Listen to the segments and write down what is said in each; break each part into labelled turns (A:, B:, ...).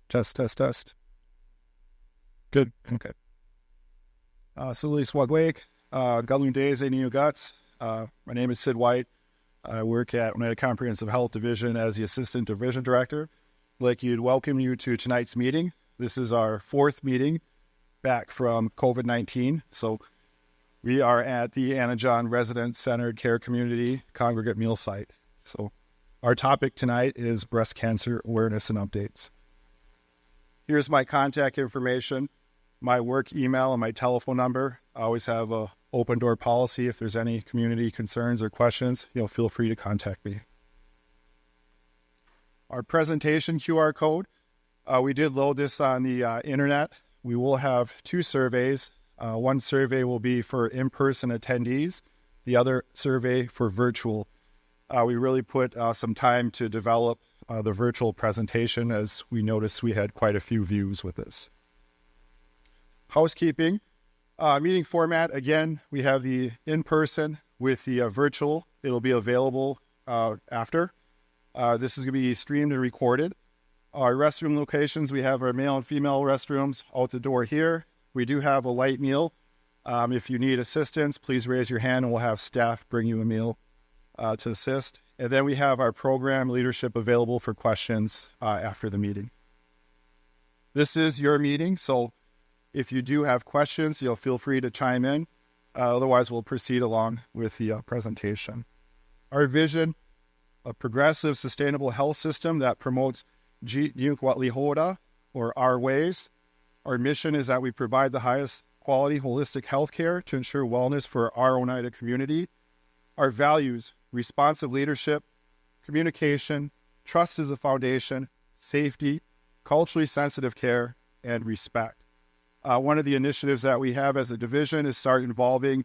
A: Test, test, test. Good. Okay. Salili Swagwake, Galun Days, New Guts. My name is Sid White. I work at United Comprehensive Health Division as the Assistant Division Director. I'd like to welcome you to tonight's meeting. This is our fourth meeting back from COVID-19. So we are at the Anna John Resident-Centered Care Community Congregate Meal Site. So our topic tonight is breast cancer awareness and updates. Here's my contact information, my work email, and my telephone number. I always have a open door policy. If there's any community concerns or questions, feel free to contact me. Our presentation QR code, we did load this on the internet. We will have two surveys. One survey will be for in-person attendees, the other survey for virtual. We really put some time to develop the virtual presentation, as we noticed we had quite a few views with this. Housekeeping. Meeting format, again, we have the in-person with the virtual. It'll be available after. This is going to be streamed and recorded. Our restroom locations, we have our male and female restrooms out the door here. We do have a light meal. If you need assistance, please raise your hand and we'll have staff bring you a meal to assist. And then we have our program leadership available for questions after the meeting. This is your meeting, so if you do have questions, feel free to chime in. Otherwise, we'll proceed along with the presentation. Our vision, a progressive, sustainable health system that promotes Ji'nyukwatlihoda, or our ways. Our mission is that we provide the highest quality holistic health care to ensure wellness for our Oneida community. Our values, responsive leadership, communication, trust as a foundation, safety, culturally sensitive care, and respect. One of the initiatives that we have as a division is start involving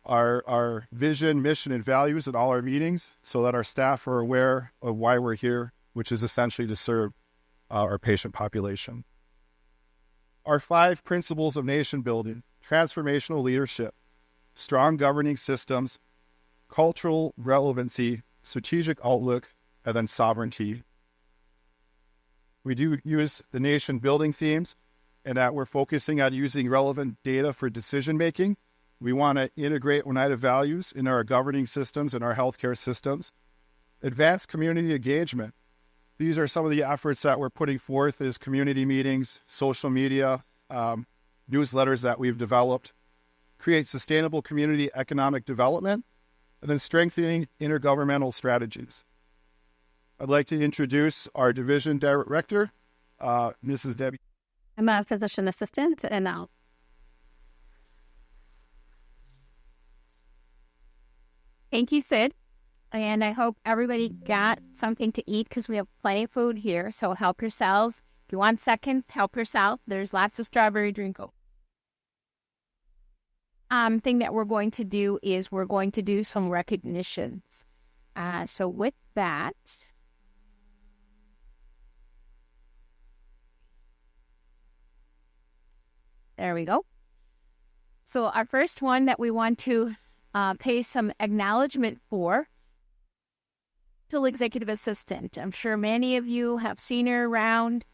A: our vision, mission, and values at all our meetings so that our staff are aware of why we're here, which is essentially to serve our patient population. Our 5 principles of nation building: transformational leadership, strong governing systems, cultural relevancy, strategic outlook, and then sovereignty. We do use the nation building themes, and that we're focusing on using relevant data for decision making. We want to integrate Oneida values in our governing systems and our healthcare systems. Advanced community engagement. These are some of the efforts that we're putting forth as community meetings, social media, newsletters that we've developed. Create sustainable community economic development, and then strengthening intergovernmental strategies. I'd like to introduce our division director, Mrs. Debbie.
B: I'm a physician assistant, and thank you, Sid. And I hope everybody got something to eat because we have plenty of food here. So help yourselves. If you want seconds, help yourself. There's lots of strawberry Drinko. Thing that we're going to do is we're going to do some recognitions. So with that, there we go. So our first one that we want to pay some acknowledgement for, executive assistant. I'm sure many of you have seen her around.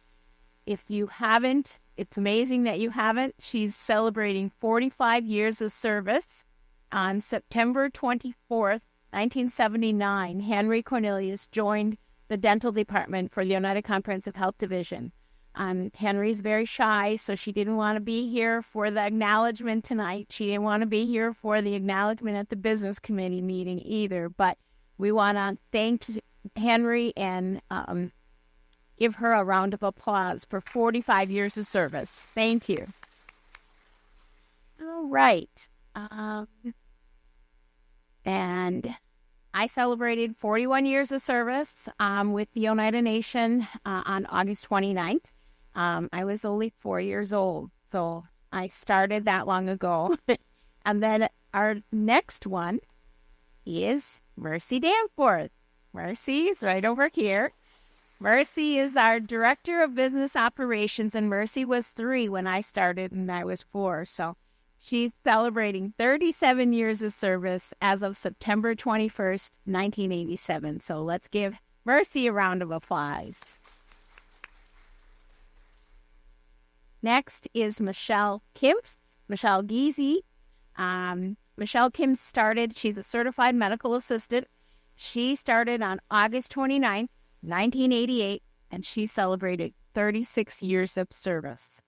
B: If you haven't, it's amazing that you haven't. She's celebrating 45 years of service. On September 24th, 1979, Henry Cornelius joined the dental department for the United Comprehensive Health Division. Henry's very shy, so she didn't want to be here for the acknowledgement tonight. She didn't want to be here for the acknowledgement at the business committee meeting either, but we want to thank Henry and give her a round of applause for 45 years of service. Thank you. All right. And I celebrated 41 years of service with the Oneida Nation on August 29th. I was only 4 years old, so I started that long ago. And then our next one is Mercy Danforth. Mercy is right over here. Mercy is our Director of Business Operations, and Mercy was 3 when I started, and I was 4. So she's celebrating 37 years of service as of September 21st, 1987. So let's give Mercy a round of applause. Next is Michelle Kimps, Michelle Giese. Michelle Kim she's a certified medical assistant. She started on August 29th, 1988, and she celebrated 36 years of service.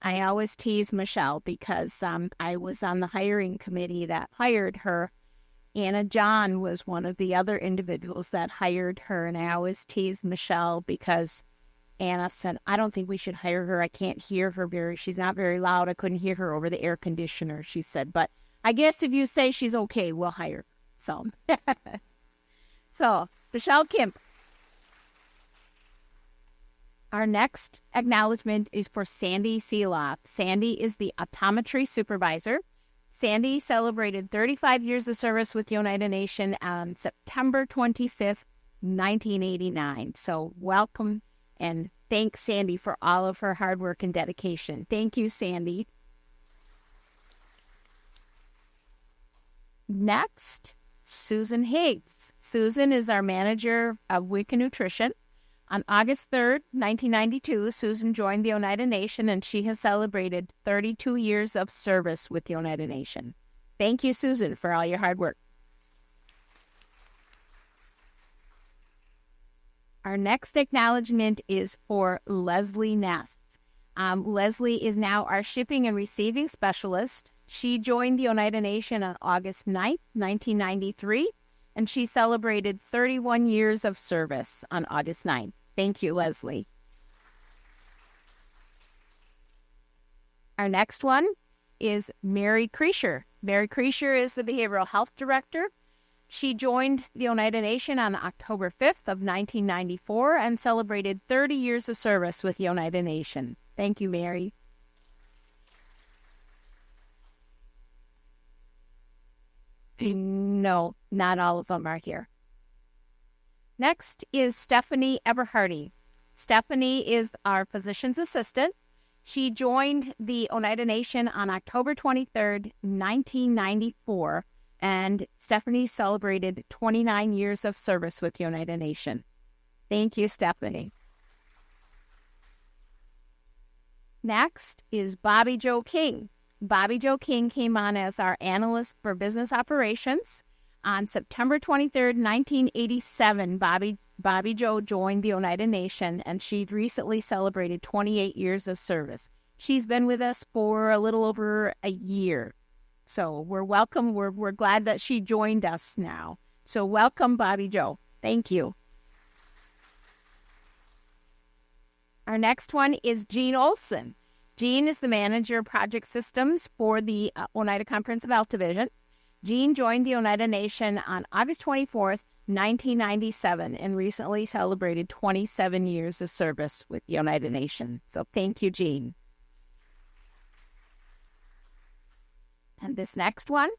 B: I always tease Michelle because I was on the hiring committee that hired her. Anna John was one of the other individuals that hired her, and I always tease Michelle because Anna said, I don't think we should hire her. I can't hear her she's not very loud. I couldn't hear her over the air conditioner, she said. But I guess if you say she's okay, we'll hire her. So Michelle Kemp. Our next acknowledgement is for Sandy Seeloff. Sandy is the optometry supervisor. Sandy celebrated 35 years of service with the Oneida Nation on September 25th, 1989. So welcome and thank Sandy for all of her hard work and dedication. Thank you, Sandy. Next, Susan Higgs. Susan is our manager of WIC and Nutrition. On August 3rd, 1992, Susan joined the Oneida Nation, and she has celebrated 32 years of service with the Oneida Nation. Thank you, Susan, for all your hard work. Our next acknowledgement is for Leslie Ness. Leslie is now our shipping and receiving specialist. She joined the Oneida Nation on August 9th, 1993, and she celebrated 31 years of service on August 9th. Thank you, Leslie. Our next one is Mary Kreischer. Mary Kreischer is the Behavioral Health Director. She joined the Oneida Nation on October 5th of 1994 and celebrated 30 years of service with the Oneida Nation. Thank you, Mary. No, not all of them are here. Next is Stephanie Eberhardy. Stephanie is our physician's assistant. She joined the Oneida Nation on October 23rd, 1994, and Stephanie celebrated 29 years of service with the Oneida Nation. Thank you, Stephanie. Next is Bobby Joe King. Bobby Joe King came on as our analyst for business operations. On September 23rd, 1987, Bobby Joe joined the Oneida Nation, and she recently celebrated 28 years of service. She's been with us for a little over a year. So we're welcome. We're glad that she joined us now. So welcome, Bobby Joe. Thank you. Our next one is Jean Olson. Jean is the manager of project systems for the Oneida Comprehensive Health Division. Jean joined the Oneida Nation on August 24th, 1997, and recently celebrated 27 years of service with the Oneida Nation. So thank you, Jean. And this next one,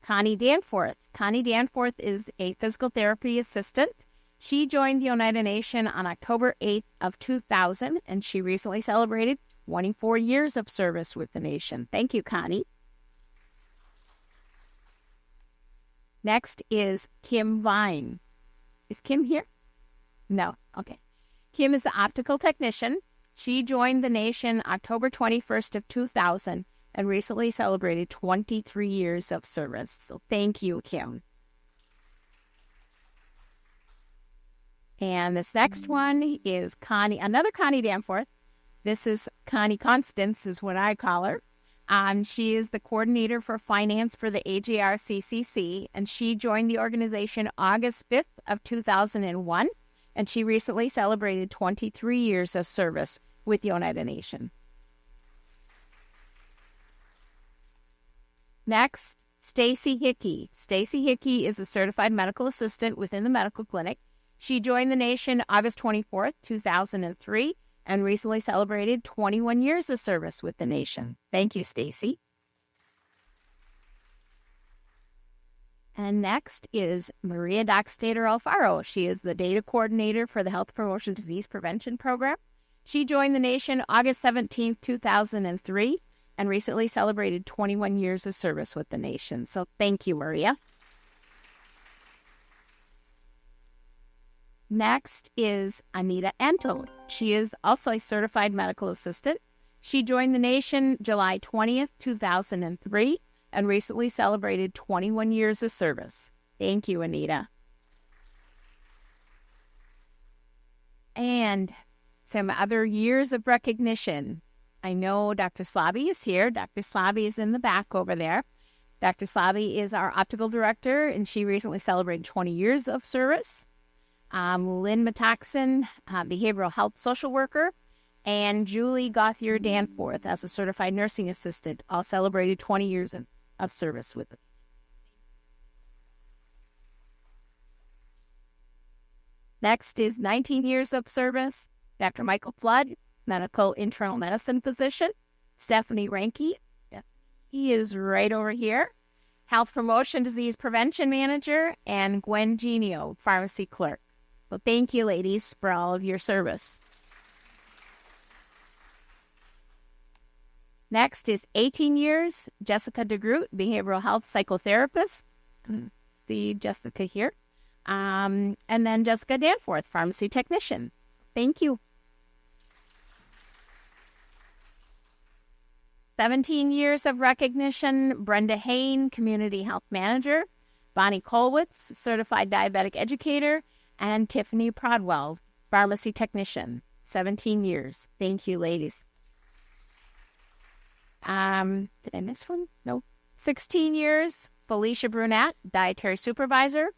B: Connie Danforth. Connie Danforth is a physical therapy assistant. She joined the Oneida Nation on October 8th of 2000, and she recently celebrated 24 years of service with the nation. Thank you, Connie. Next is Kim Vine. Is Kim here? No. Okay. Kim is the optical technician. She joined the nation October 21st of 2000 and recently celebrated 23 years of service. So thank you, Kim. And this next one is another Connie Danforth. This is Connie Constance is what I call her. She is the coordinator for finance for the AJRCCC, and she joined the organization August 5th of 2001, and she recently celebrated 23 years of service with the Oneida Nation. Next, Stacy Hickey. Stacy Hickey is a certified medical assistant within the medical clinic. She joined the nation August 24th, 2003, and recently celebrated 21 years of service with the nation. Thank you, Stacy. And next is Maria Dockstader Alfaro. She is the data coordinator for the Health Promotion Disease Prevention Program. She joined the nation August 17th, 2003, and recently celebrated 21 years of service with the nation. So thank you, Maria. Next is Anita Antle. She is also a certified medical assistant. She joined the nation July 20th, 2003, and recently celebrated 21 years of service. Thank you, Anita. And some other years of recognition. I know Dr. Slaby is here. Dr. Slaby is in the back over there. Dr. Slaby is our optical director, and she recently celebrated 20 years of service. Lynn Metaxen, behavioral health social worker, and Julie Gauthier Danforth as a certified nursing assistant, all celebrated 20 years of service with it. Next is 19 years of service. Dr. Michael Flood, medical internal medicine physician. Stephanie Ranke, he is right over here. Health promotion, disease prevention manager, and Gwen Genio, pharmacy clerk. So thank you, ladies, for all of your service. Next is 18 years, Jessica DeGroot, behavioral health psychotherapist. See Jessica here. And then Jessica Danforth, pharmacy technician. Thank you. 17 years of recognition, Brenda Hain, community health manager. Bonnie Kolwitz, certified diabetic educator. And Tiffany Prodwell, pharmacy technician. 17 years. Thank you, ladies. Did I miss one? No. 16 years, Felicia Brunette, dietary supervisor.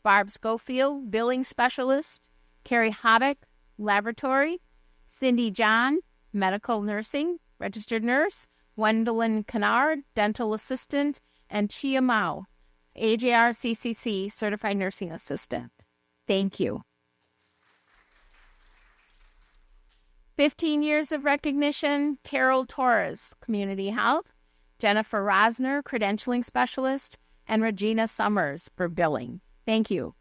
B: Barb Schofield, billing specialist. Carrie Hobbick, laboratory. Cindy John, medical nursing, registered nurse. Gwendolyn Kennard, dental assistant. And Chia Mao, AJR CCC, certified nursing assistant. Thank you. 15 years of recognition, Carol Torres, community health. Jennifer Rosner, credentialing specialist. And Regina Summers for billing. Thank you.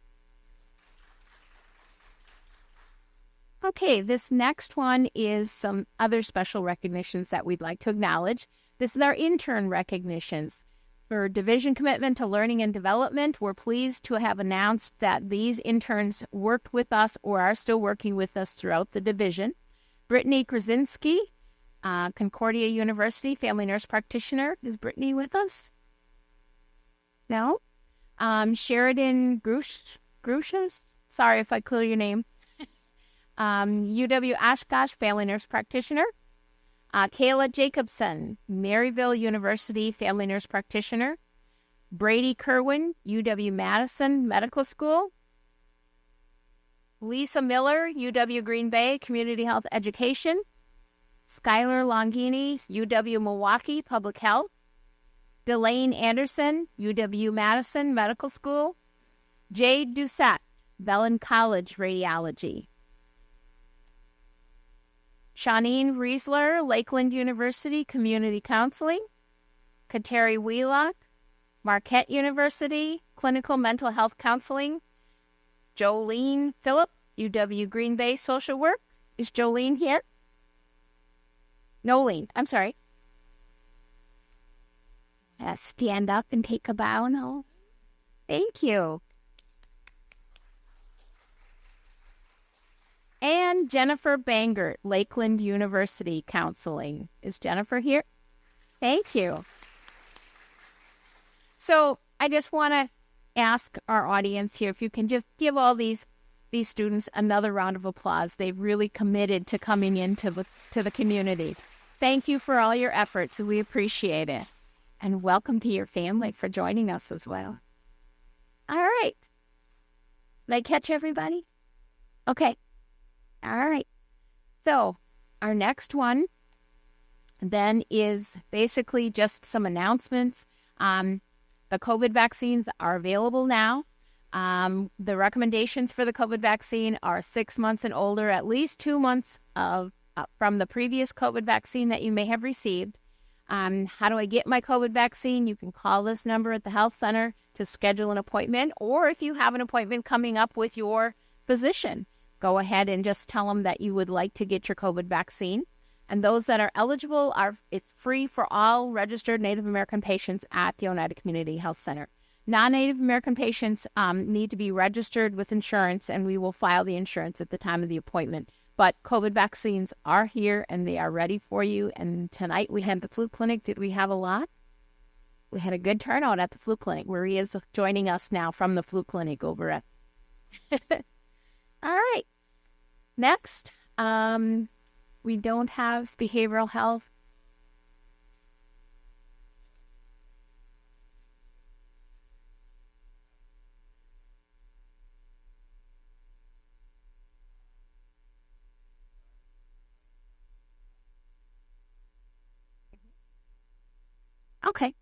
B: Okay, this next one is some other special recognitions that we'd like to acknowledge. This is our intern recognitions. For division commitment to learning and development, we're pleased to have announced that these interns worked with us or are still working with us throughout the division. Brittany Krasinski, Concordia University, family nurse practitioner. Is Brittany with us? No? Sheridan Grushas, sorry if I clear your name. UW Oshkosh, family nurse practitioner. Kayla Jacobson, Maryville University, family nurse practitioner. Brady Kerwin, UW-Madison Medical School. Lisa Miller, UW Green Bay, Community Health Education. Skylar Longini, UW-Milwaukee Public Health. Delane Anderson, UW-Madison Medical School. Jade Doucette, Bellin College Radiology. Shawneen Riesler, Lakeland University Community Counseling. Kateri Wheelock, Marquette University Clinical Mental Health Counseling. Jolene Phillip, UW Green Bay Social Work. Is Jolene here? Nolene, I'm sorry. Stand up and take a bow, no? Thank you. And Jennifer Bangert, Lakeland University Counseling. Is Jennifer here? Thank you. So I just want to ask our audience here if you can just give all these students another round of applause. They've really committed to coming into the community. Thank you for all your efforts. We appreciate it. And welcome to your family for joining us as well. All right. Did I catch everybody? Okay. All right. So our next one then is basically just some announcements. The COVID vaccines are available now. The recommendations for the COVID vaccine are 6 months and older, at least 2 months from the previous COVID vaccine that you may have received. How do I get my COVID vaccine? You can call this number at the health center to schedule an appointment, or if you have an appointment coming up with your physician, go ahead and just tell them that you would like to get your COVID vaccine. And those that are eligible, it's free for all registered Native American patients at the Oneida Community Health Center. Non-Native American patients need to be registered with insurance, and we will file the insurance at the time of the appointment. But COVID vaccines are here and they are ready for you. And tonight we had the flu clinic. Did we have a lot? We had a good turnout at the flu clinic. Maria is joining us now from the flu clinic over at. All right. Next, we don't have behavioral health. Okay.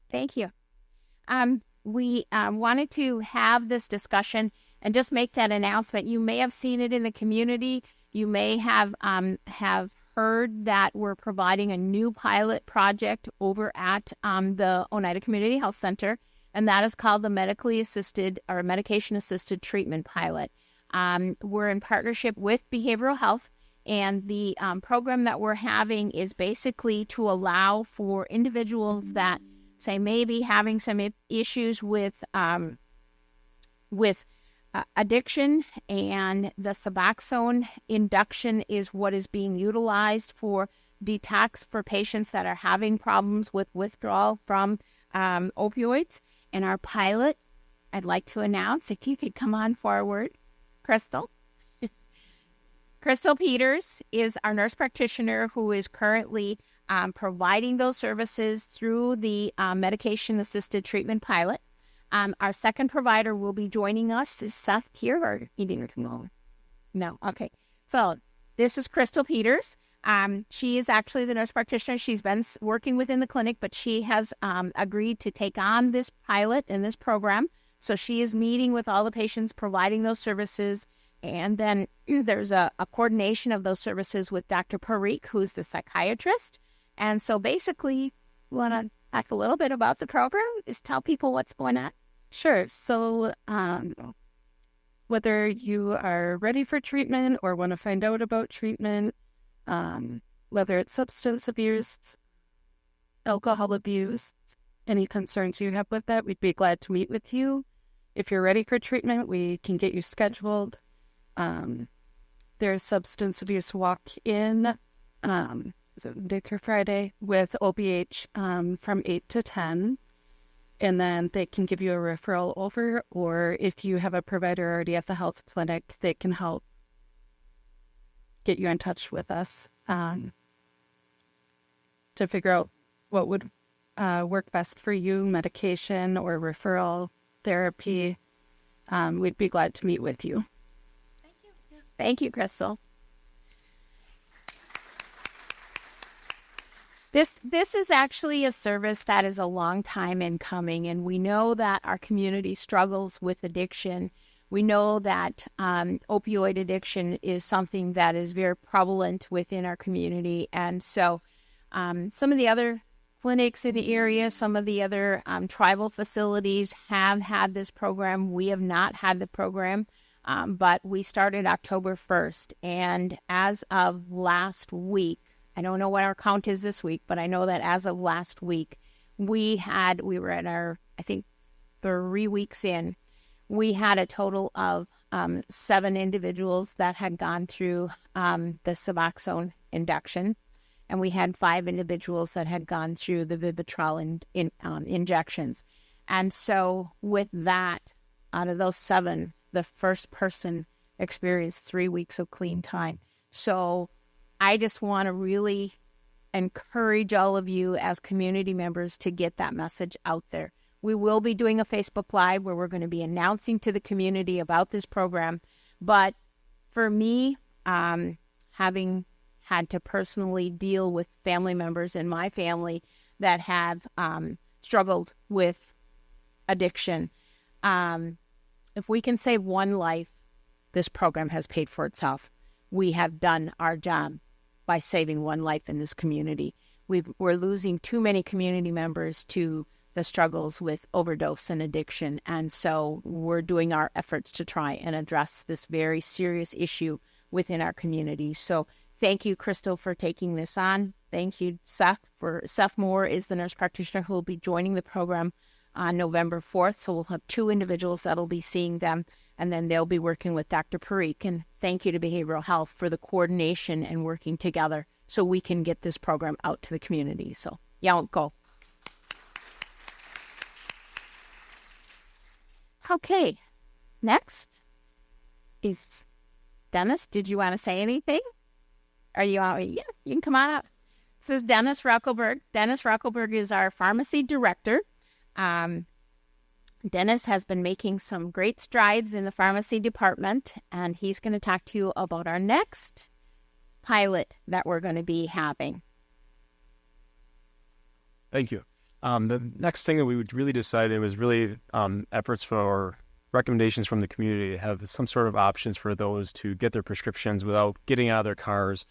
B: Thank you. We wanted to have this discussion and just make that announcement. You may have seen it in the community. You may have heard that we're providing a new pilot project over at the Oneida Community Health Center, and that is called the Medically Assisted or Medication Assisted Treatment Pilot. We're in partnership with Behavioral Health, and the program that we're having is basically to allow for individuals that say maybe having some issues with addiction, and the Suboxone induction is what is being utilized for detox for patients that are having problems with withdrawal from opioids. And our pilot, I'd like to announce, if you could come on forward, Crystal. Crystal Peters is our nurse practitioner who is currently providing those services through the medication-assisted treatment pilot. Our second provider will be joining us. Is Seth here, or he didn't come over? No. Okay. So this is Crystal Peters. She is actually the nurse practitioner. She's been working within the clinic, but she has agreed to take on this pilot and this program. So she is meeting with all the patients, providing those services. And then there's a coordination of those services with Dr. Parikh, who's the psychiatrist. And so basically, you want to talk a little bit about the program? Just tell people what's going on.
C: Sure. So whether you are ready for treatment or want to find out about treatment, whether it's substance abuse, alcohol abuse, any concerns you have with that, we'd be glad to meet with you. If you're ready for treatment, we can get you scheduled. There's substance abuse walk-in, so Monday through Friday with OBH from 8 to 10. And then they can give you a referral over, or if you have a provider already at the health clinic, they can help get you in touch with us to figure out what would work best for you, medication or referral therapy. We'd be glad to meet with you.
B: Thank you. Thank you, Crystal. This is actually a service that is a long time in coming, and we know that our community struggles with addiction. We know that opioid addiction is something that is very prevalent within our community, and so some of the other clinics in the area, some of the other tribal facilities have had this program. We have not had the program, but we started October 1st, and as of last week, I don't know what our count is this week, but I know that as of last week, we were at our, I think, 3 weeks in, we had a total of 7 individuals that had gone through the Suboxone induction, and we had 5 individuals that had gone through the Vivitrol injections. And so with that, out of those 7, the first person experienced 3 weeks of clean time. So I just want to really encourage all of you as community members to get that message out there. We will be doing a Facebook Live where we're going to be announcing to the community about this program. But for me, having had to personally deal with family members in my family that have struggled with addiction, if we can save one life, this program has paid for itself. We have done our job by saving one life in this community. We're losing too many community members to the struggles with overdose and addiction. And so we're doing our efforts to try and address this very serious issue within our community. So thank you, Crystal, for taking this on. Thank you, Seth. Seth Moore is the nurse practitioner who will be joining the program on November 4th. So we'll have 2 individuals that'll be seeing them. and then they'll be working with Dr. Parikh. And thank you to Behavioral Health for the coordination and working together so we can get this program out to the community. So, go. Okay, next is Dennis. Did you want to say anything? Are you out? Yeah, you can come on up. This is Dennis Ruckelberg. Dennis Ruckelberg is our pharmacy director. Dennis has been making some great strides in the pharmacy department, and he's going to talk to you about our next pilot that we're going to be having.
D: Thank you. The next thing that we really decided was really efforts for recommendations from the community to have some sort of options for those to get their prescriptions without getting out of their cars.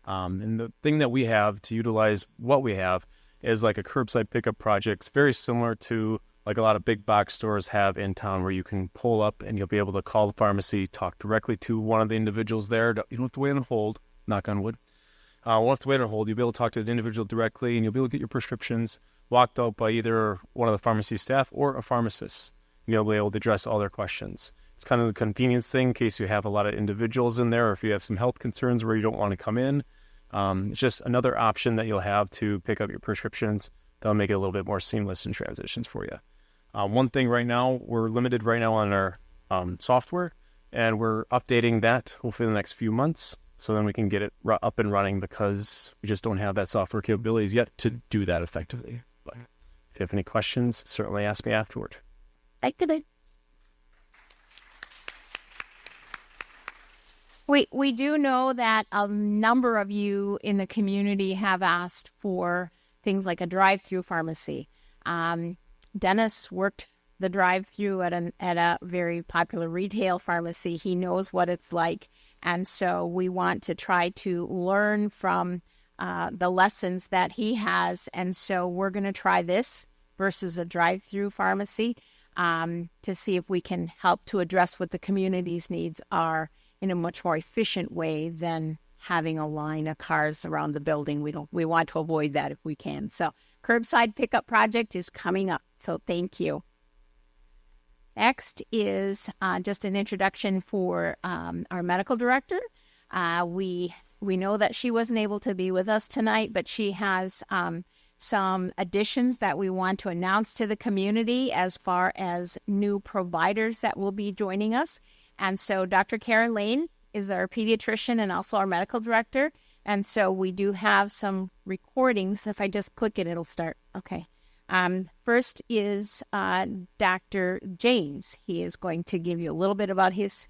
D: And the thing that we have to utilize what we have is like a curbside pickup project. It's very similar to like a lot of big box stores have in town, where you can pull up and you'll be able to call the pharmacy, talk directly to one of the individuals there. You don't have to wait on hold, knock on wood. Won't have to wait on hold. You'll be able to talk to the individual directly, and you'll be able to get your prescriptions walked out by either one of the pharmacy staff or a pharmacist. You'll be able to address all their questions. It's kind of a convenience thing in case you have a lot of individuals in there, or if you have some health concerns where you don't want to come in. It's just another option that you'll have to pick up your prescriptions. That'll make it a little bit more seamless in transitions for you. One thing right now, we're limited right now on our software, and we're updating that hopefully in the next few months, so then we can get it up and running, because we just don't have that software capabilities yet to do that effectively. But if you have any questions, certainly ask me afterward.
B: We do know that a number of you in the community have asked for things like a drive-through pharmacy. Dennis worked the drive-through at a very popular retail pharmacy. He knows what it's like, and so we want to try to learn from the lessons that he has. And so we're going to try this versus a drive-through pharmacy to see if we can help to address what the community's needs are in a much more efficient way than having a line of cars around the building. We want to avoid that if we can. So curbside pickup project is coming up. So thank you. Next is just an introduction for our medical director. We know that she wasn't able to be with us tonight, but she has some additions that we want to announce to the community as far as new providers that will be joining us. And so Dr. Karen Lane is our pediatrician and also our medical director. And so we do have some recordings. If I just click it, it'll start. Okay. First is Dr. James. He is going to give you a little bit about his.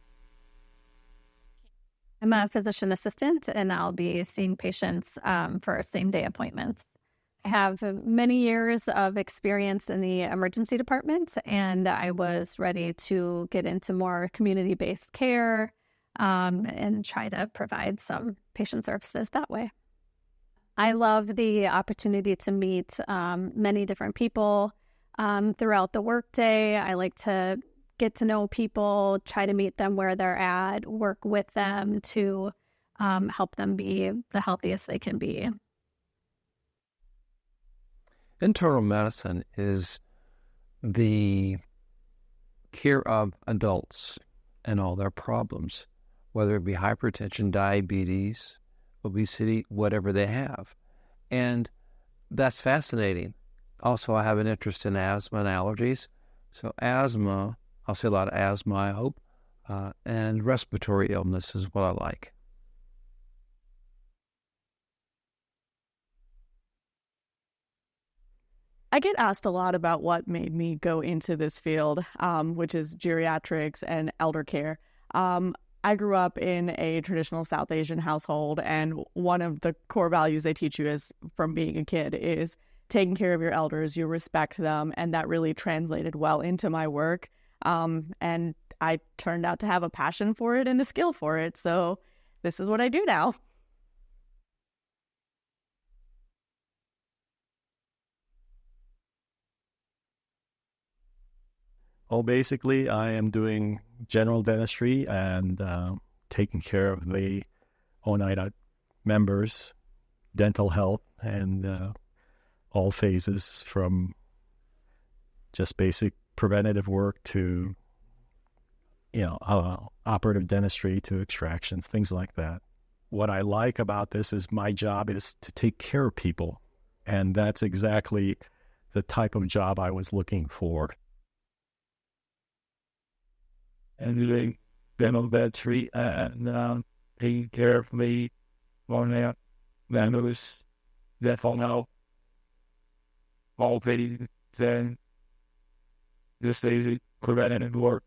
E: I'm a physician assistant, and I'll be seeing patients for same-day appointments. I have many years of experience in the emergency department, and I was ready to get into more community-based care and try to provide some patient services that way. I love the opportunity to meet many different people throughout the workday. I like to get to know people, try to meet them where they're at, work with them to help them be the healthiest they can be.
F: Internal medicine is the care of adults and all their problems, whether it be hypertension, diabetes, obesity, whatever they have. And that's fascinating. Also, I have an interest in asthma and allergies. So asthma, I'll say a lot of asthma, I hope, and respiratory illness is what I like.
G: I get asked a lot about what made me go into this field, which is geriatrics and elder care. I grew up in a traditional South Asian household, and one of the core values they teach you is from being a kid is taking care of your elders, you respect them, and that really translated well into my work. And I turned out to have a passion for it and a skill for it, so this is what I do now.
H: Well, basically, I am doing general dentistry and taking care of the Oneida members, dental health, and all phases from just basic preventative work to operative dentistry to extractions, things like that. What I like about this is my job is to take care of people. And that's exactly the type of job I was looking for.
I: And doing dental dentistry and taking care of me, going out, members, dental health, all patients, then just easy preventative work.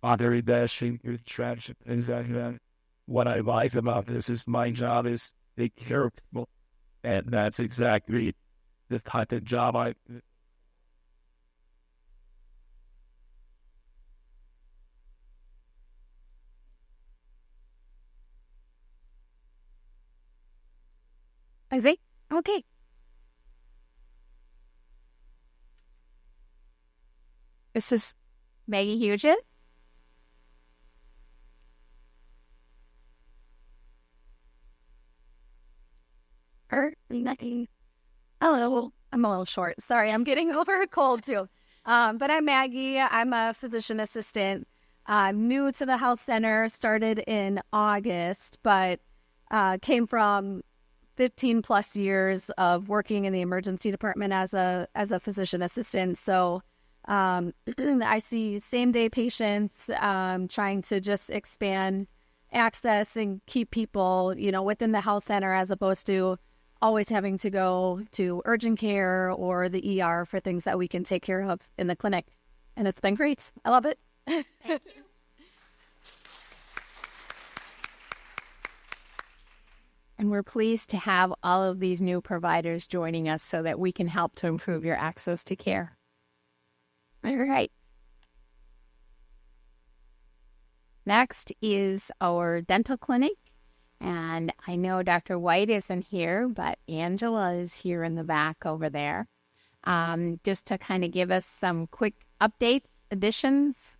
I: Monetary dashing, extraction, things like that. What I like about this is my job is to take care of people. And that's exactly the type of job I
B: Isaac? Okay. This is Maggie Hugin.
E: Nothing. Oh, I'm a little short. Sorry, I'm getting over a cold too. But I'm Maggie. I'm a physician assistant. New to the health center, started in August, but came from 15 plus years of working in the emergency department as a physician assistant. So I see same day patients, trying to just expand access and keep people, within the health center as opposed to always having to go to urgent care or the ER for things that we can take care of in the clinic. And it's been great. I love it.
B: Thank you. And we're pleased to have all of these new providers joining us so that we can help to improve your access to care. All right. Next is our dental clinic. And I know Dr. White isn't here, but Angela is here in the back over there. Just to kind of give us some quick updates, additions.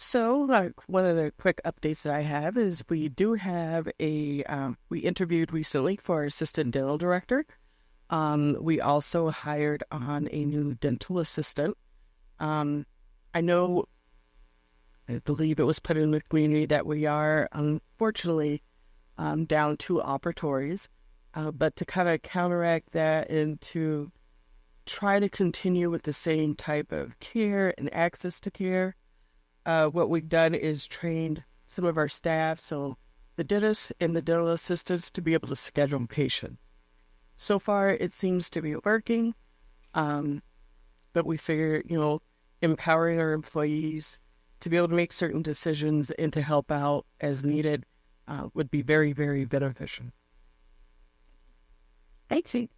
J: So, one of the quick updates that I have is we do have we interviewed recently for our assistant dental director. We also hired on a new dental assistant. I believe it was put in the community that we are, unfortunately, down 2 operatories. But to kind of counteract that and to try to continue with the same type of care and access to care, what we've done is trained some of our staff, so the dentists and the dental assistants, to be able to schedule patients. So far, it seems to be working, but we figure, empowering our employees to be able to make certain decisions and to help out as needed would be very, very beneficial.
B: Thank you.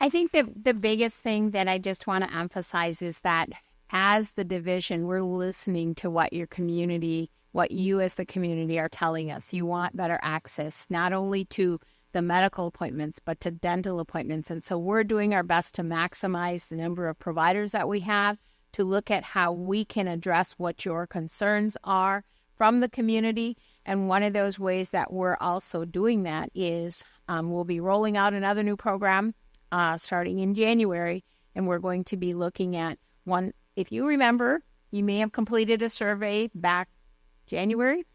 B: I think the biggest thing that I just want to emphasize is that as the division, we're listening to what your community, what you as the community are telling us. You want better access, not only to the medical appointments, but to dental appointments. And so we're doing our best to maximize the number of providers that we have, to look at how we can address what your concerns are from the community. And one of those ways that we're also doing that is we'll be rolling out another new program starting in January, and we're going to be looking at one. If you remember, you may have completed a survey back January.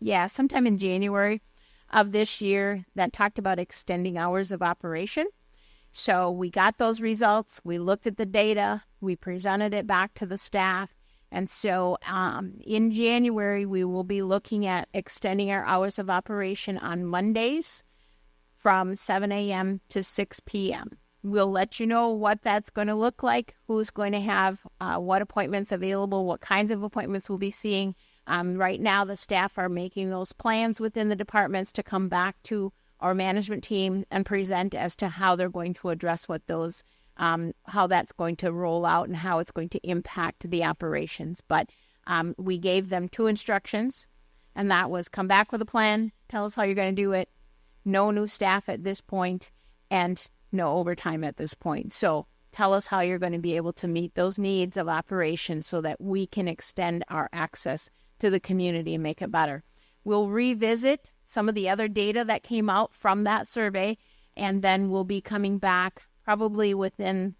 B: Yeah, sometime in January of this year that talked about extending hours of operation. So we got those results. We looked at the data. We presented it back to the staff. And so in January, we will be looking at extending our hours of operation on Mondays from 7 a.m. to 6 p.m. We'll let you know what that's going to look like, who's going to have what appointments available, what kinds of appointments we'll be seeing. Right now, the staff are making those plans within the departments to come back to our management team and present as to how they're going to address what those, how that's going to roll out and how it's going to impact the operations. But we gave them 2 instructions, and that was come back with a plan, tell us how you're going to do it, no new staff at this point, and no overtime at this point. So Tell us how you're going to be able to meet those needs of operations so that we can extend our access to the community and make it better. We'll revisit some of the other data that came out from that survey, and then we'll be coming back probably within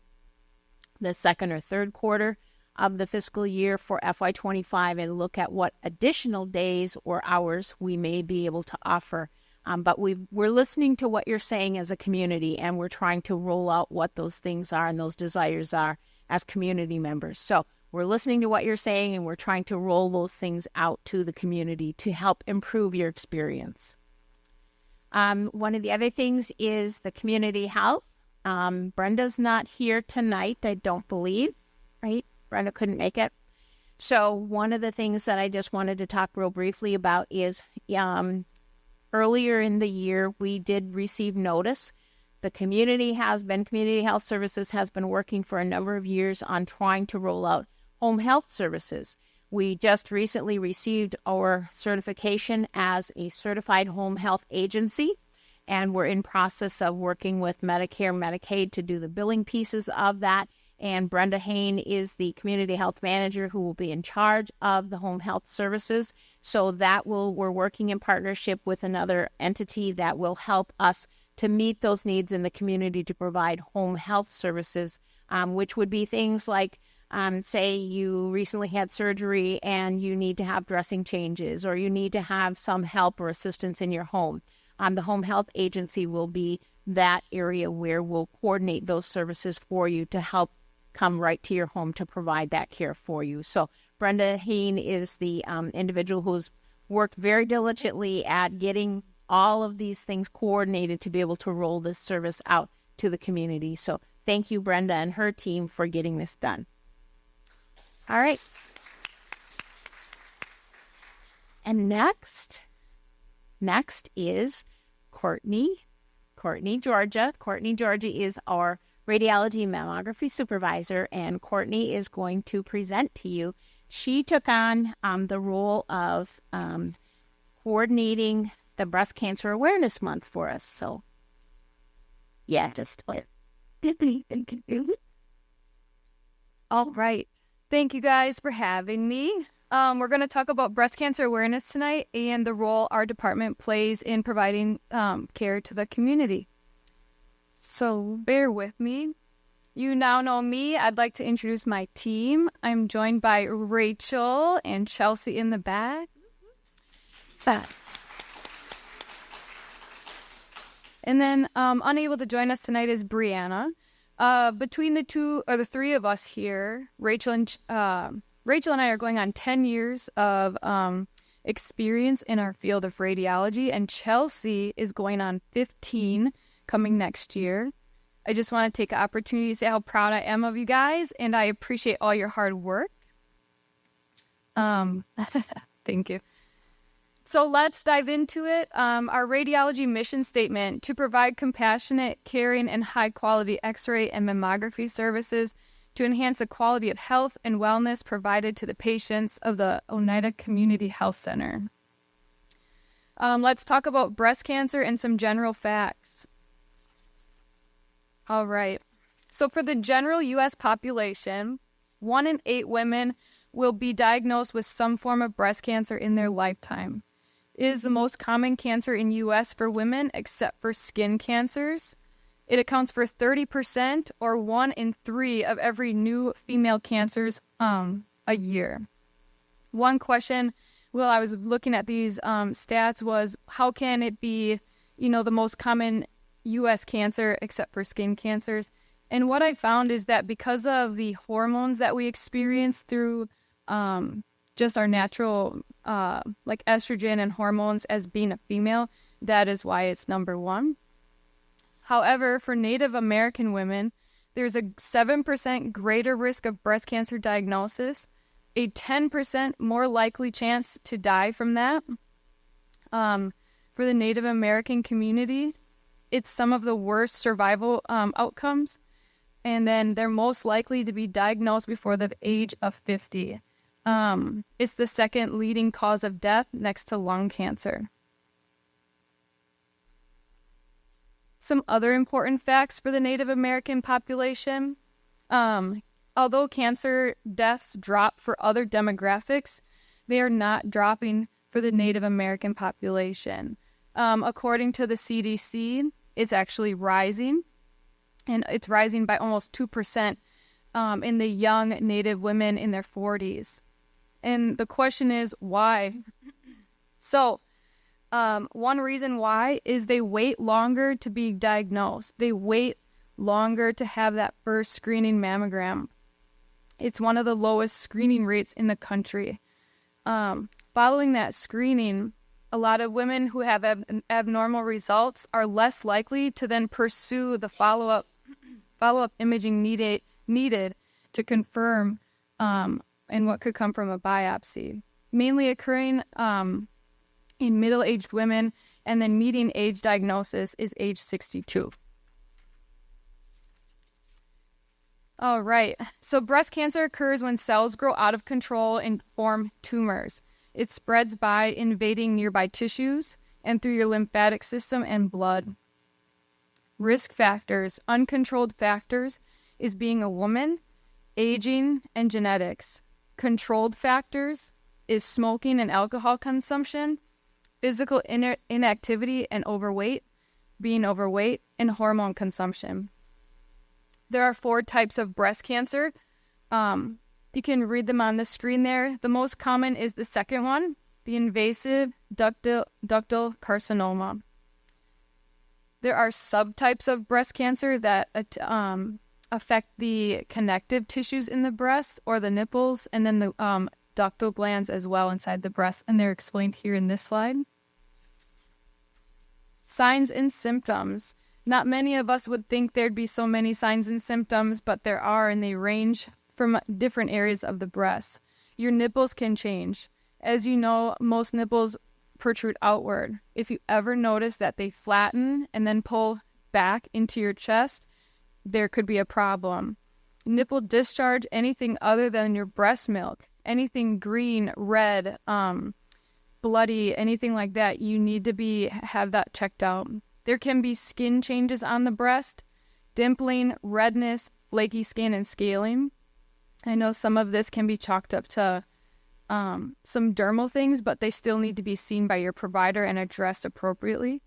B: the second or third quarter of the fiscal year for FY25 and look at what additional days or hours we may be able to offer. But we're listening to what you're saying as a community, and we're trying to roll out what those things are and those desires are as community members. So we're listening to what you're saying, and we're trying to roll those things out to the community to help improve your experience. One of the other things is the community health. Brenda's not here tonight, I don't believe, right? Brenda couldn't make it. So one of the things that I just wanted to talk real briefly about is earlier in the year, we did receive notice. The Community Health Services has been working for a number of years on trying to roll out home health services. We just recently received our certification as a certified home health agency, and we're in process of working with Medicare, Medicaid to do the billing pieces of that. And Brenda Hain is the community health manager who will be in charge of the home health services. So we're working in partnership with another entity that will help us to meet those needs in the community to provide home health services, which would be things like, say you recently had surgery and you need to have dressing changes, or you need to have some help or assistance in your home. The home health agency will be that area where we'll coordinate those services for you to help come right to your home to provide that care for you. So Brenda Hain is the individual who's worked very diligently at getting all of these things coordinated to be able to roll this service out to the community. So thank you, Brenda and her team, for getting this done. All right. And next is Courtney Georgia. Courtney Georgia is our radiology mammography supervisor, and Courtney is going to present to you. She took on the role of coordinating the Breast Cancer Awareness Month for us. So, yeah, just
K: all right. Thank you guys for having me. We're going to talk about breast cancer awareness tonight and the role our department plays in providing care to the community. So bear with me. You now know me. I'd like to introduce my team. I'm joined by Rachel and Chelsea in the back. And then unable to join us tonight is Brianna. Between the three of us here, Rachel and I are going on 10 years of experience in our field of radiology, and Chelsea is going on 15 coming next year. I just want to take an opportunity to say how proud I am of you guys, and I appreciate all your hard work. Thank you. So let's dive into it. Our radiology mission statement: to provide compassionate, caring, and high-quality X-ray and mammography services to enhance the quality of health and wellness provided to the patients of the Oneida Community Health Center. Let's talk about breast cancer and some general facts. All right. So for the general U.S. population, 1 in 8 women will be diagnosed with some form of breast cancer in their lifetime. It is the most common cancer in U.S. for women, except for skin cancers. It accounts for 30%, or 1 in 3 of every new female cancers a year. One question while I was looking at these stats was, how can it be, the most common U.S. cancer except for skin cancers? And what I found is that because of the hormones that we experience through just our natural, like estrogen and hormones as being a female, that is why it's number 1. However, for Native American women, there's a 7% greater risk of breast cancer diagnosis, a 10% more likely chance to die from that. For the Native American community, it's some of the worst survival outcomes, and then they're most likely to be diagnosed before the age of 50. It's the second leading cause of death next to lung cancer. Some other important facts for the Native American population: Although cancer deaths drop for other demographics, they are not dropping for the Native American population. According to the CDC, it's actually rising, and it's rising by almost 2% in the young Native women in their 40s. And the question is, why? So, one reason why is they wait longer to be diagnosed. They wait longer to have that first screening mammogram. It's one of the lowest screening rates in the country. Following that screening, a lot of women who have abnormal results are less likely to then pursue the follow-up imaging needed to confirm and what could come from a biopsy. Mainly occurring in middle-aged women, and then median age diagnosis is age 62. All right, so breast cancer occurs when cells grow out of control and form tumors. It spreads by invading nearby tissues and through your lymphatic system and blood. Risk factors, uncontrolled factors, is being a woman, aging, and genetics. Controlled factors is smoking and alcohol consumption, physical inactivity and overweight, being overweight, and hormone consumption. There are 4 types of breast cancer. You can read them on the screen there. The most common is the second one, the invasive ductal carcinoma. There are subtypes of breast cancer that affect the connective tissues in the breast or the nipples, and then the ductal glands as well inside the breast, and they're explained here in this slide. Signs and symptoms. Not many of us would think there'd be so many signs and symptoms, but there are, and they range from different areas of the breast. Your nipples can change. As you know, most nipples protrude outward. If you ever notice that they flatten and then pull back into your chest, there could be a problem. Nipple discharge, anything other than your breast milk, anything green, red, bloody, anything like that, you need to have that checked out. There can be skin changes on the breast, dimpling, redness, flaky skin, and scaling. I know some of this can be chalked up to some dermal things, but they still need to be seen by your provider and addressed appropriately.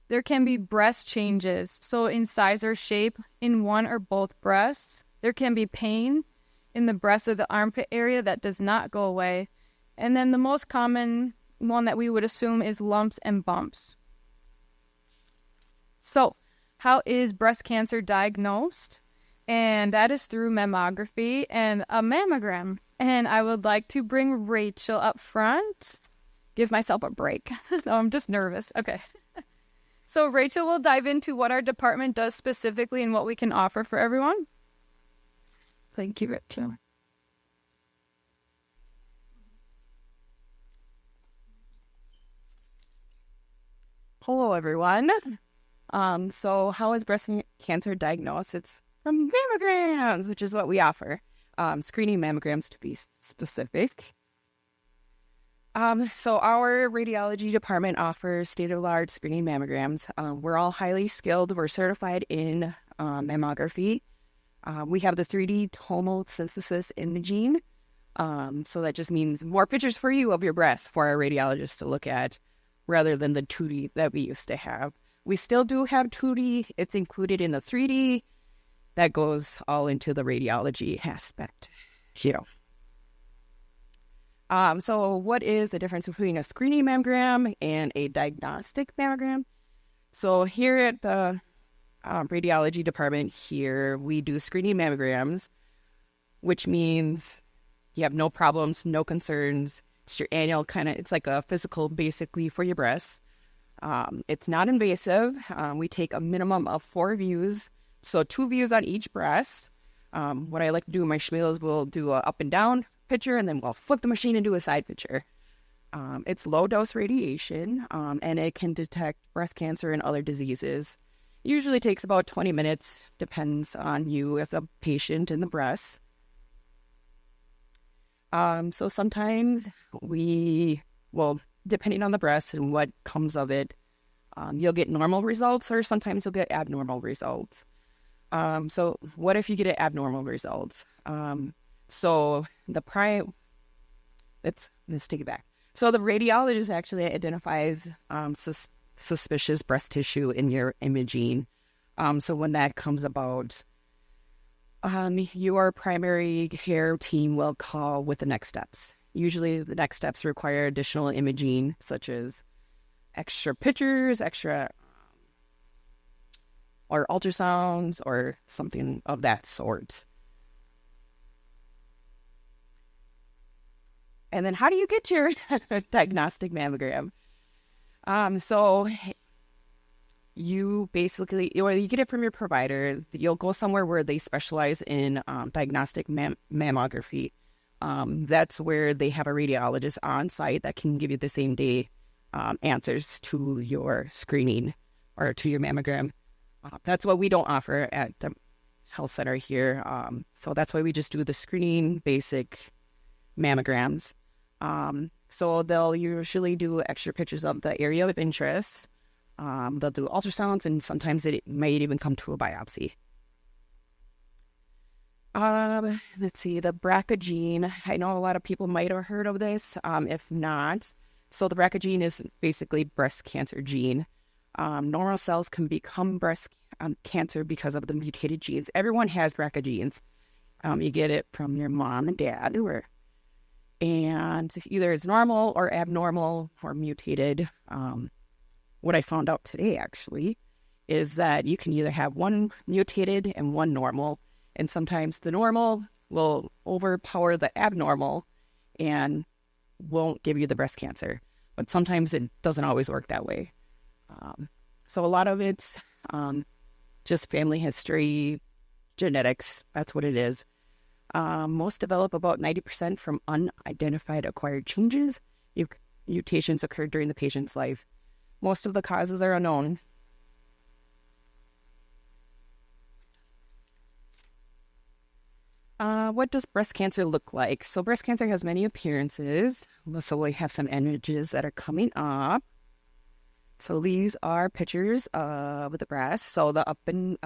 K: There can be breast changes, so in size or shape in one or both breasts. There can be pain in the breast or the armpit area that does not go away. And then the most common one that we would assume is lumps and bumps. So, how is breast cancer diagnosed? And that is through mammography and a mammogram. And I would like to bring Rachel up front. Give myself a break. No, I'm just nervous. Okay. So Rachel will dive into what our department does specifically and what we can offer for everyone. Thank you, Rachel.
G: Hello, everyone. So how is breast cancer diagnosed? It's from mammograms, which is what we offer. Screening mammograms, to be specific. So our radiology department offers state-of-the-art screening mammograms. We're all highly skilled. We're certified in mammography. We have the 3D tomosynthesis imaging. So that just means more pictures for you of your breast for our radiologists to look at, rather than the 2D that we used to have. We still do have 2D. It's included in the 3D. That goes all into the radiology aspect, So what is the difference between a screening mammogram and a diagnostic mammogram? So here at the radiology department here, we do screening mammograms, which means you have no problems, no concerns. It's your annual it's like a physical basically for your breasts. It's not invasive. We take a minimum of 4 views, so 2 views on each breast. What I like to do in my schmeal is we'll do a up and down picture, and then we'll flip the machine and do a side picture. It's low dose radiation, and it can detect breast cancer and other diseases. Usually takes about 20 minutes, depends on you as a patient in the breast. So sometimes depending on the breast and what comes of it, you'll get normal results, or sometimes you'll get abnormal results.
L: So what if you get abnormal results? So let's take it back. So the radiologist actually identifies suspicious breast tissue in your imaging. So when that comes about, your primary care team will call with the next steps. Usually the next steps require additional imaging, such as extra pictures, or ultrasounds, or something of that sort. And then how do you get your diagnostic mammogram? So you basically, or you get it from your provider. You'll go somewhere where they specialize in diagnostic mammography. That's where they have a radiologist on site that can give you the same day answers to your screening or to your mammogram. That's what we don't offer at the health center here. So that's why we just do the screening basic mammograms. So they'll usually do extra pictures of the area of interest. They'll do ultrasounds, and sometimes it might even come to a biopsy. Let's see, the BRCA gene. I know a lot of people might have heard of this. If not, so the BRCA gene is basically breast cancer gene. Normal cells can become breast cancer because of the mutated genes. Everyone has BRCA genes. You get it from your mom and dad, and either it's normal or abnormal or mutated. What I found out today, actually, is that you can either have one mutated and one normal, and sometimes the normal will overpower the abnormal and won't give you the breast cancer. But sometimes it doesn't always work that way. So a lot of it's just family history, genetics. That's what it is. Most develop about 90% from unidentified acquired changes. Mutations occurred during the patient's life. Most of the causes are unknown. What does breast cancer look like? So breast cancer has many appearances. So we have some images that are coming up. So these are pictures of the breast. So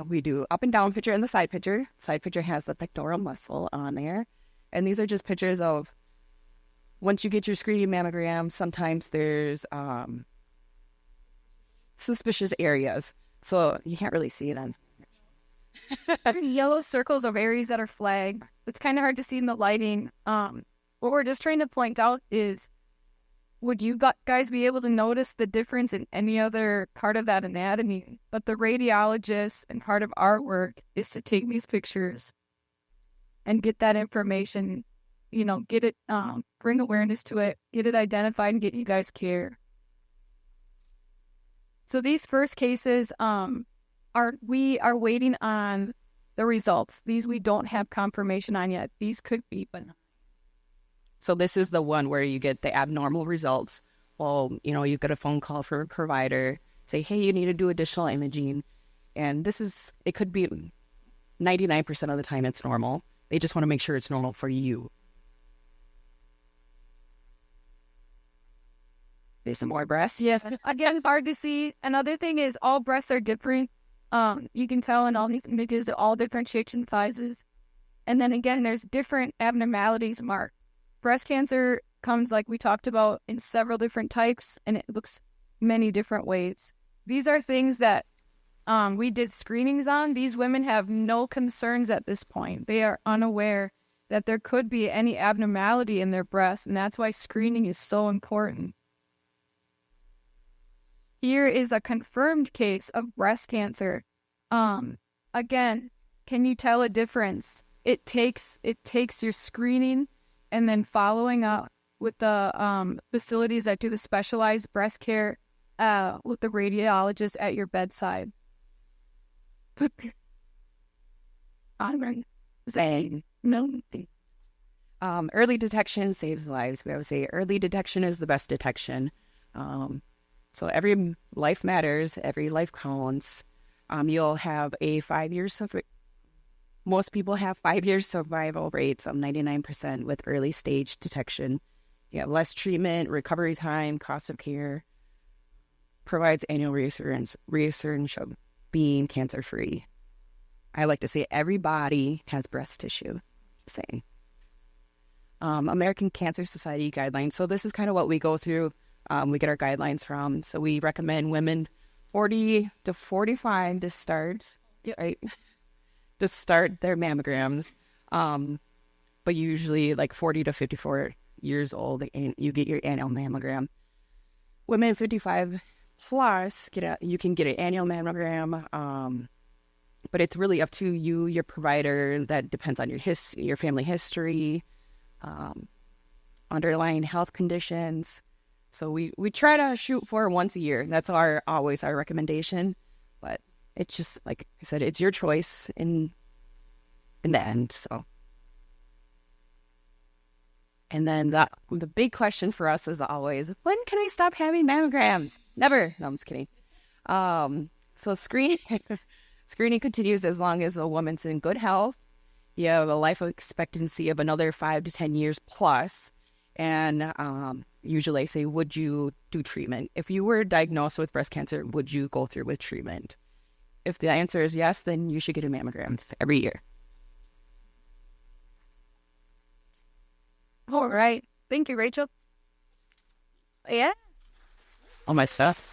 L: we do up and down picture and the side picture. Side picture has the pectoral muscle on there. And these are just pictures of, once you get your screening mammogram, sometimes there's suspicious areas. So you can't really see it on.
K: Yellow circles of areas that are flagged. It's kind of hard to see in the lighting. What we're just trying to point out is, would you guys be able to notice the difference in any other part of that anatomy? But the radiologist, and part of our work is to take these pictures and get that information, get it, bring awareness to it, get it identified, and get you guys care. So these first cases, we are waiting on the results. These we don't have confirmation on yet. These could be benign.
L: So this is the one where you get the abnormal results. Well, you get a phone call from a provider, say, hey, you need to do additional imaging. And it could be 99% of the time it's normal. They just want to make sure it's normal for you. There's some more breasts.
K: Yes. Again, hard to see. Another thing is all breasts are different. You can tell in all these images, they're all different shapes and sizes. And then again, there's different abnormalities marked. Breast cancer comes, like we talked about, in several different types, and it looks many different ways. These are things that we did screenings on. These women have no concerns at this point. They are unaware that there could be any abnormality in their breast, and that's why screening is so important. Here is a confirmed case of breast cancer. Again, can you tell a difference? It takes your screening and then following up with the facilities that do the specialized breast care with the radiologist at your bedside.
L: Early detection saves lives. We always say early detection is the best detection. So every life matters. Every life counts. You'll have a 5 years of most people have 5 years survival rates of 99% with early stage detection. You have less treatment, recovery time, cost of care, provides annual reassurance of being cancer free. I like to say every body has breast tissue. Just saying. American Cancer Society guidelines. So this is kind of what we go through. We get our guidelines from. So we recommend women 40 to 45 to start, right? To start their mammograms. But usually like 40 to 54 years old, and you get your annual mammogram. Women 55 plus, you can get an annual mammogram. But it's really up to you, your provider. That depends on your family history, underlying health conditions. So we try to shoot for once a year. That's always our recommendation. But it's just, like I said, it's your choice in the end. So, and then the big question for us is always, when can I stop having mammograms? Never. No, I'm just kidding. So screening continues as long as a woman's in good health. You have a life expectancy of another 5 to 10 years plus. And usually I say, would you do treatment? If you were diagnosed with breast cancer, would you go through with treatment? If the answer is yes, then you should get a mammogram every year.
K: All right. Thank you, Rachel. Yeah.
L: All my stuff.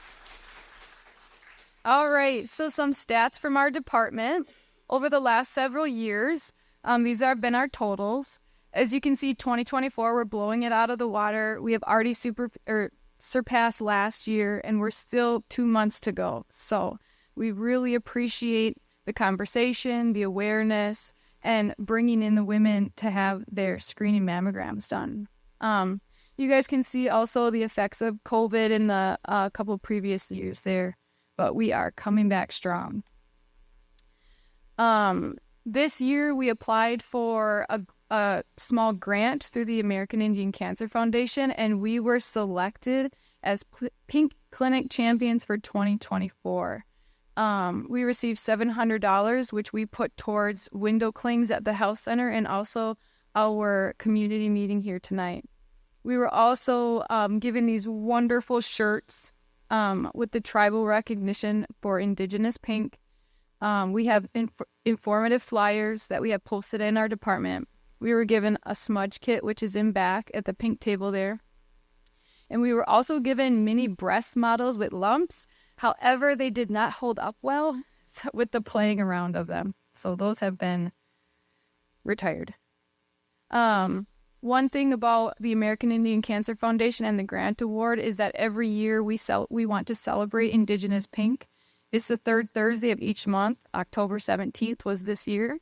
K: All right. So some stats from our department. Over the last several years, these have been our totals. As you can see, 2024, we're blowing it out of the water. We have already surpassed last year, and we're still 2 months to go. So we really appreciate the conversation, the awareness, and bringing in the women to have their screening mammograms done. You guys can see also the effects of COVID in the couple of previous years there, but we are coming back strong. This year, we applied for a small grant through the American Indian Cancer Foundation, and we were selected as Pink Clinic Champions for 2024. We received $700, which we put towards window clings at the health center and also our community meeting here tonight. We were also given these wonderful shirts with the tribal recognition for Indigenous Pink. We have informative flyers that we have posted in our department. We were given a smudge kit, which is in back at the pink table there. And we were also given mini breast models with lumps. However, they did not hold up well with the playing around of them. So those have been retired. One thing about the American Indian Cancer Foundation and the grant award is that every year we want to celebrate Indigenous Pink. It's the third Thursday of each month. October 17th was this year.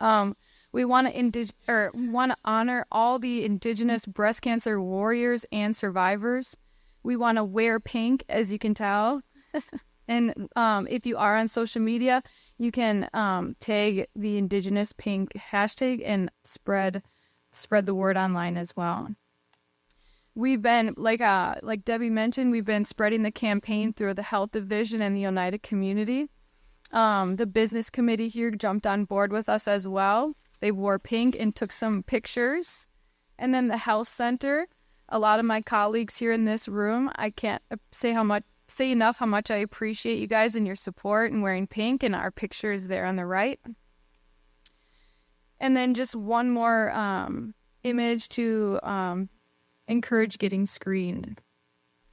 K: We want to honor all the Indigenous breast cancer warriors and survivors. We want to wear pink, as you can tell. And if you are on social media, you can tag the Indigenous Pink hashtag and spread the word online as well. We've been, like Debbie mentioned, we've been spreading the campaign through the Health Division and the United Community. The business committee here jumped on board with us as well. They wore pink and took some pictures. And then the health center, a lot of my colleagues here in this room, I can't say enough how much I appreciate you guys and your support and wearing pink, and our picture is there on the right. And then just one more image to encourage getting screened.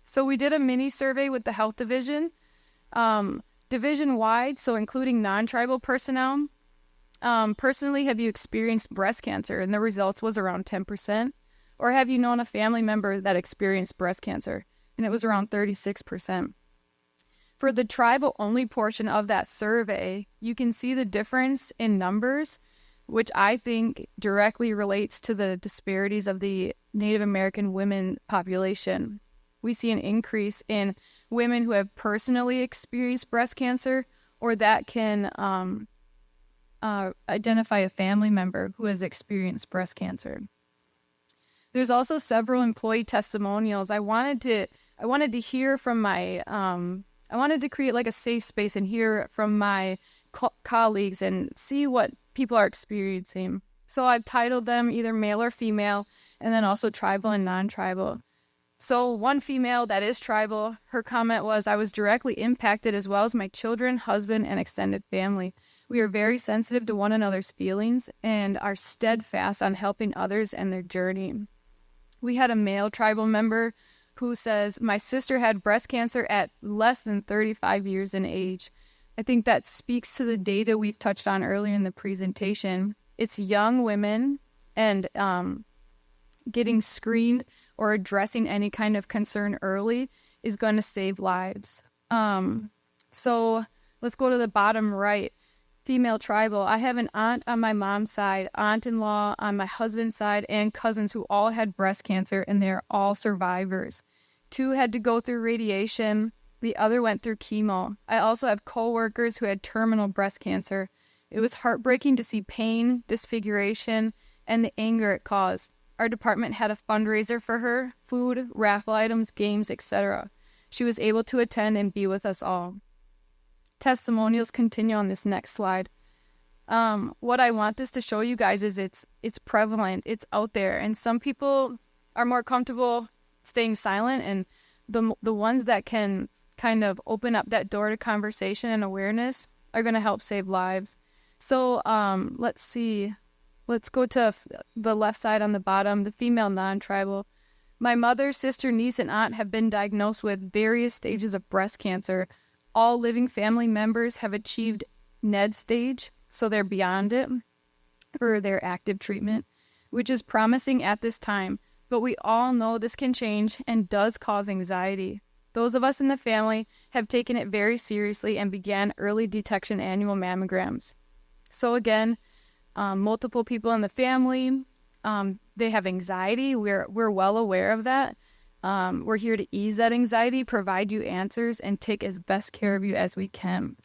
K: So we did a mini survey with the health division, division-wide, so including non-tribal personnel. Personally, have you experienced breast cancer? And the results was around 10%. Or have you known a family member that experienced breast cancer? And it was around 36%. For the tribal-only portion of that survey, you can see the difference in numbers, which I think directly relates to the disparities of the Native American women population. We see an increase in women who have personally experienced breast cancer or that can identify a family member who has experienced breast cancer. There's also several employee testimonials. I wanted to hear from my, I wanted to create like a safe space and hear from my colleagues and see what people are experiencing. So I've titled them either male or female, and then also tribal and non-tribal. So one female that is tribal, her comment was, "I was directly impacted as well as my children, husband, and extended family. We are very sensitive to one another's feelings and are steadfast on helping others and their journey. We had a male tribal member who says, my sister had breast cancer at less than 35 years in age. I think that speaks to the data we've touched on earlier in the presentation. It's young women, and getting screened or addressing any kind of concern early is going to save lives. So let's go to the bottom right. Female tribal. I have an aunt on my mom's side, aunt-in-law on my husband's side, and cousins who all had breast cancer, and they're all survivors. 2 had to go through radiation. The other went through chemo. I also have coworkers who had terminal breast cancer. It was heartbreaking to see pain, disfiguration, and the anger it caused. Our department had a fundraiser for her, food, raffle items, games, etc. She was able to attend and be with us all. Testimonials continue on this next slide. What I want this to show you guys is it's prevalent, it's out there, and some people are more comfortable staying silent, and the ones that can kind of open up that door to conversation and awareness are going to help save lives. So let's see. Let's go to the left side on the bottom, the female non-tribal. My mother, sister, niece, and aunt have been diagnosed with various stages of breast cancer. All living family members have achieved NED stage, so they're beyond it for their active treatment, which is promising at this time. But we all know this can change and does cause anxiety. Those of us in the family have taken it very seriously and began early detection annual mammograms. So again, multiple people in the family, they have anxiety. We're well aware of that. We're here to ease that anxiety, provide you answers, and take as best care of you as we can.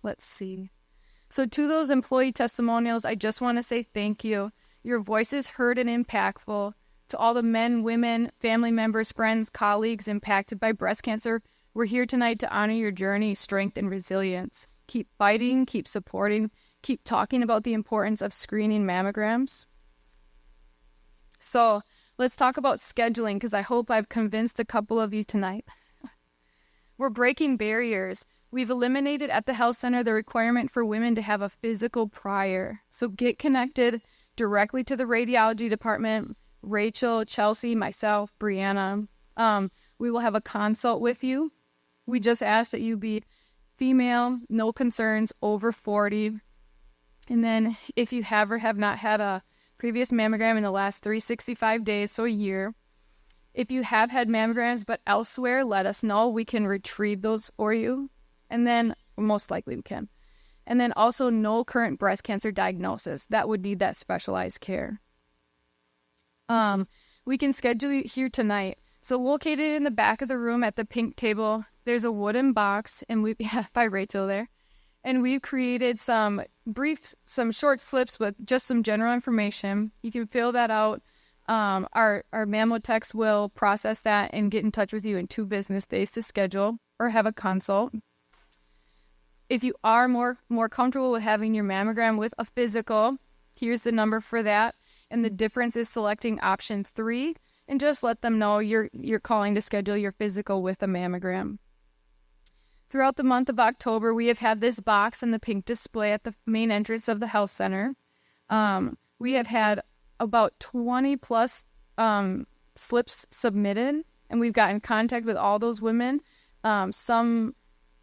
K: Let's see. So to those employee testimonials, I just want to say thank you. Your voice is heard and impactful. To all the men, women, family members, friends, colleagues impacted by breast cancer, we're here tonight to honor your journey, strength, and resilience. Keep fighting, keep supporting, keep talking about the importance of screening mammograms. So let's talk about scheduling, because I hope I've convinced a couple of you tonight. We're breaking barriers. We've eliminated at the health center the requirement for women to have a physical prior. So get connected directly to the radiology department. Rachel, Chelsea, myself, Brianna. We will have a consult with you. We just ask that you be female, no concerns, over 40. And then if you have or have not had a previous mammogram in the last 365 days, so a year. If you have had mammograms but elsewhere, let us know. We can retrieve those for you. And then, most likely we can. And then also no current breast cancer diagnosis. That would need that specialized care. We can schedule you here tonight. So located in the back of the room at the pink table, there's a wooden box, and by Rachel there. And we've created some short slips with just some general information. You can fill that out. Our mammotechs will process that and get in touch with you in 2 business days to schedule or have a consult. If you are more comfortable with having your mammogram with a physical, here's the number for that. And the difference is selecting option 3, and just let them know you're calling to schedule your physical with a mammogram. Throughout the month of October, we have had this box and the pink display at the main entrance of the health center. We have had about 20 plus slips submitted, and we've gotten in contact with all those women. Some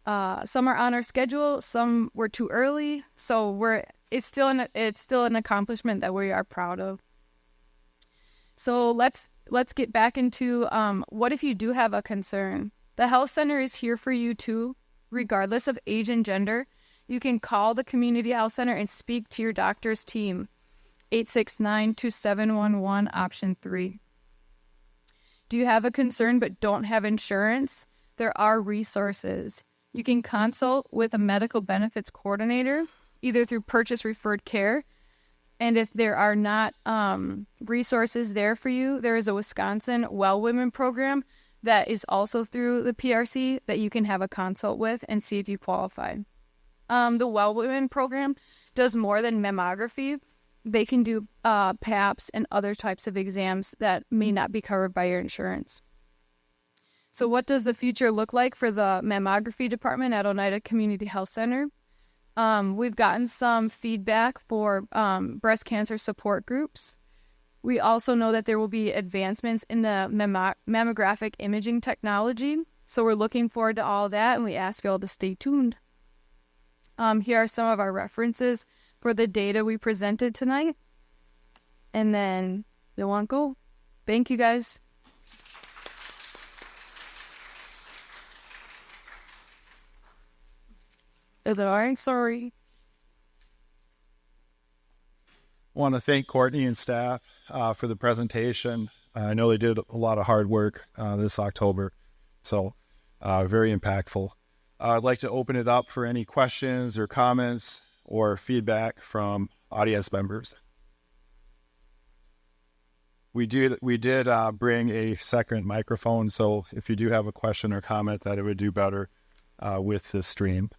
K: are on our schedule, some were too early, so it's still an accomplishment that we are proud of. So let's get back into what if you do have a concern. The health center is here for you too, regardless of age and gender. You can call the community health center and speak to your doctor's team. 869-2711, option 3. Do you have a concern but don't have insurance? There are resources. You can consult with a medical benefits coordinator, either through purchase referred care. And if there are not resources there for you, there is a Wisconsin Well Women program that is also through the PRC that you can have a consult with and see if you qualify. The Well Women program does more than mammography. They can do PAPs and other types of exams that may not be covered by your insurance. So what does the future look like for the mammography department at Oneida Community Health Center? We've gotten some feedback for breast cancer support groups. We also know that there will be advancements in the mammographic imaging technology. So we're looking forward to all that, and we ask you all to stay tuned. Here are some of our references for the data we presented tonight. And then they won't go. Thank you, guys. Sorry.
A: I want to thank Courtney and staff for the presentation. I know they did a lot of hard work this October, so very impactful. I'd like to open it up for any questions or comments or feedback from audience members. We did bring a second microphone, so if you do have a question or comment, that it would do better with the stream.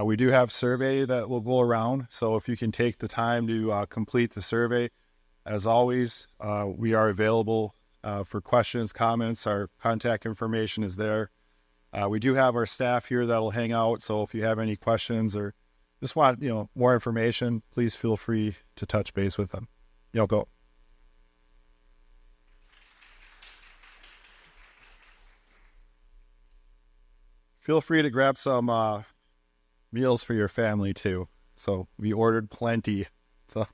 A: We do have survey that will go around, so if you can take the time to complete the survey. As always, we are available for questions, comments. Our contact information is there. We do have our staff here that will hang out, so if you have any questions or just want more information, please feel free to touch base with them. Go. Feel free to grab some meals for your family too. So we ordered plenty. So